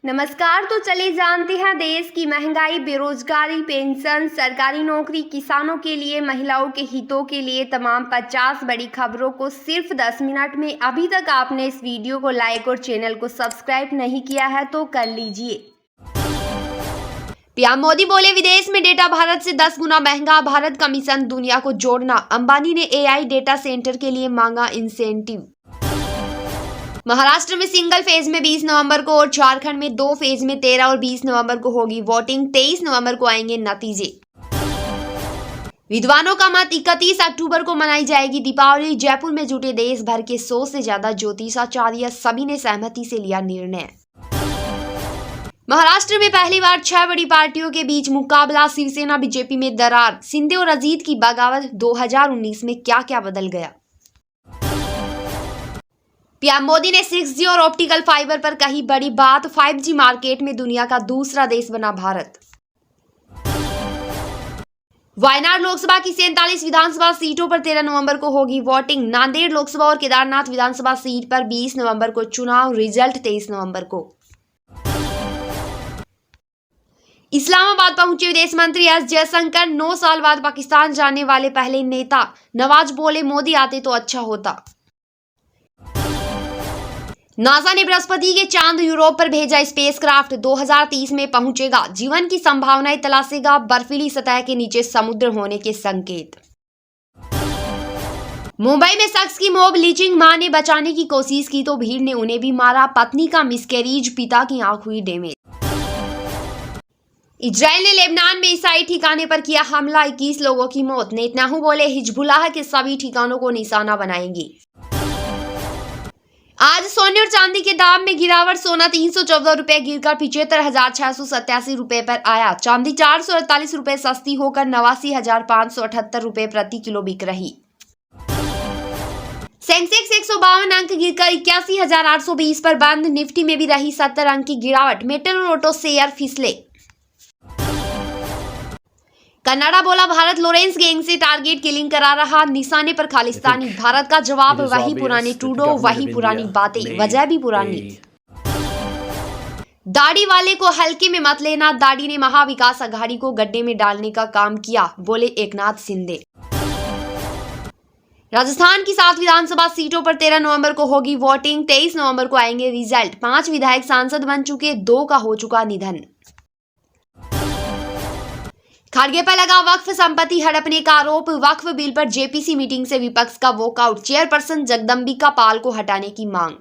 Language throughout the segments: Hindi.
नमस्कार। तो चलिए जानते हैं देश की महंगाई, बेरोजगारी, पेंशन, सरकारी नौकरी, किसानों के लिए, महिलाओं के हितों के लिए तमाम 50 बड़ी खबरों को सिर्फ 10 मिनट में। अभी तक आपने इस वीडियो को लाइक और चैनल को सब्सक्राइब नहीं किया है तो कर लीजिए। पीएम मोदी बोले, विदेश में डेटा भारत से 10 गुना महंगा, भारत का मिशन दुनिया को जोड़ना। अंबानी ने एआई डेटा सेंटर के लिए मांगा इंसेंटिव। महाराष्ट्र में सिंगल फेज में 20 नवंबर को और झारखंड में 2 फेज में 13 और 20 नवंबर को होगी वोटिंग। 23 नवंबर को आएंगे नतीजे। विद्वानों का मत, 31 अक्टूबर को मनाई जाएगी दीपावली। जयपुर में जुटे देश भर के 100 से ज्यादा ज्योतिषाचार्य, सभी ने सहमति से लिया निर्णय। महाराष्ट्र में पहली बार 6 बड़ी पार्टियों के बीच मुकाबला, शिवसेना बीजेपी में दरार, शिंदे और अजीत की बगावत। 2019 में क्या क्या बदल गया। पीएम मोदी ने 6G और ऑप्टिकल फाइबर पर कही बड़ी बात। 5G मार्केट में दुनिया का दूसरा देश बना भारत। वायनाड लोकसभा की 47 विधानसभा सीटों पर 13 नवंबर को होगी वोटिंग। नांदेड़ लोकसभा और केदारनाथ विधानसभा सीट पर 20 नवंबर को चुनाव, रिजल्ट 23 नवंबर को। इस्लामाबाद पहुंचे विदेश मंत्री एस जयशंकर। 9 साल बाद पाकिस्तान जाने वाले पहले नेता। नवाज बोले, मोदी आते तो अच्छा होता। नासा ने बृहस्पति के चांद यूरोप पर भेजा स्पेसक्राफ्ट। 2030 में पहुंचेगा, जीवन की संभावनाएं तलाशेगा। बर्फीली सतह के नीचे समुद्र होने के संकेत। मुंबई में शख्स की मॉब लिंचिंग, मां ने बचाने की कोशिश की तो भीड़ ने उन्हें भी मारा। पत्नी का मिसकैरेज, पिता की आंख हुई डैमेज। इजराइल ने लेबनान में ईसाई ठिकाने पर किया हमला, 21 लोगों की मौत। नेतन्याहू बोले, हिजबुल्लाह के सभी ठिकानों को निशाना बनाएंगे। आज सोने और चांदी के दाम में गिरावट। सोना 314 रुपए गिरकर 75,687 रुपए पर आया। चांदी 448 रुपए सस्ती होकर 89,578 रुपए प्रति किलो बिक रही। सेंसेक्स 152 अंक गिरकर 81,820 पर बंद। निफ्टी में भी रही 70 अंक की गिरावट। मेटल और ऑटो शेयर फिसले। कनाडा बोला, भारत लॉरेंस गैंग से टारगेट किलिंग करा रहा, निशाने पर खालिस्तानी। भारत का जवाब, वही पुराने ट्रूडो, वही पुरानी बातें, वजह भी पुरानी। दाढ़ी वाले को हल्के में मत लेना, दाढ़ी ने महाविकास अघाड़ी को गड्ढे में डालने का काम किया, बोले एकनाथ शिंदे। राजस्थान की 7 विधानसभा सीटों पर 13 नवंबर को होगी वोटिंग। 23 नवंबर को आएंगे रिजल्ट। 5 विधायक सांसद बन चुके, 2 का हो चुका निधन। खड़गे पर लगा वक्फ संपत्ति हड़पने का आरोप। वक्फ बिल पर जेपीसी मीटिंग से विपक्ष का वॉकआउट। चेयरपर्सन जगदंबिका पाल को हटाने की मांग।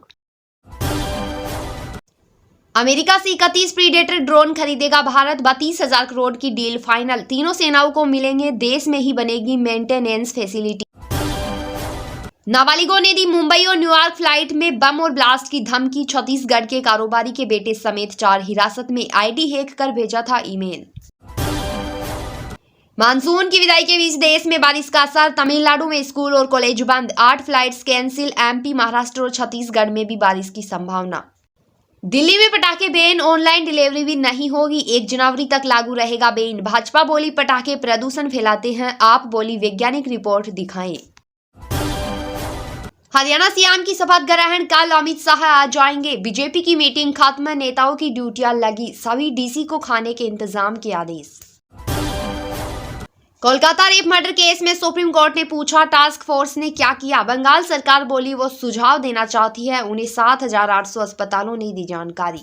अमेरिका से 31 प्रीडेटर ड्रोन खरीदेगा भारत। 32,000 करोड़ की डील फाइनल। तीनों सेनाओं को मिलेंगे, देश में ही बनेगी मेंटेनेंस फैसिलिटी। नाबालिगों ने दी मुंबई और न्यूयॉर्क फ्लाइट में बम और ब्लास्ट की धमकी। छत्तीसगढ़ के कारोबारी के बेटे समेत 4 हिरासत में। आईडी हैक कर भेजा था ईमेल। मानसून की विदाई के बीच देश में बारिश का असर। तमिलनाडु में स्कूल और कॉलेज बंद, 8 फ्लाइट्स कैंसिल। एमपी, महाराष्ट्र और छत्तीसगढ़ में भी बारिश की संभावना। दिल्ली में पटाखे बैन, ऑनलाइन डिलीवरी भी नहीं होगी। 1 जनवरी तक लागू रहेगा बैन। भाजपा बोली, पटाखे प्रदूषण फैलाते हैं। आप बोली, वैज्ञानिक रिपोर्ट दिखाएं। हरियाणा सीएम की शपथ ग्रहण कल, अमित शाह आ जाएंगे। बीजेपी की मीटिंग खत्म, नेताओं की ड्यूटियां लगी। सभी डीसी को खाने के इंतजाम के आदेश। कोलकाता रेप मर्डर केस में सुप्रीम कोर्ट ने पूछा, टास्क फोर्स ने क्या किया। बंगाल सरकार बोली वो सुझाव देना चाहती है, उन्हें 7,800 अस्पतालों ने दी जानकारी।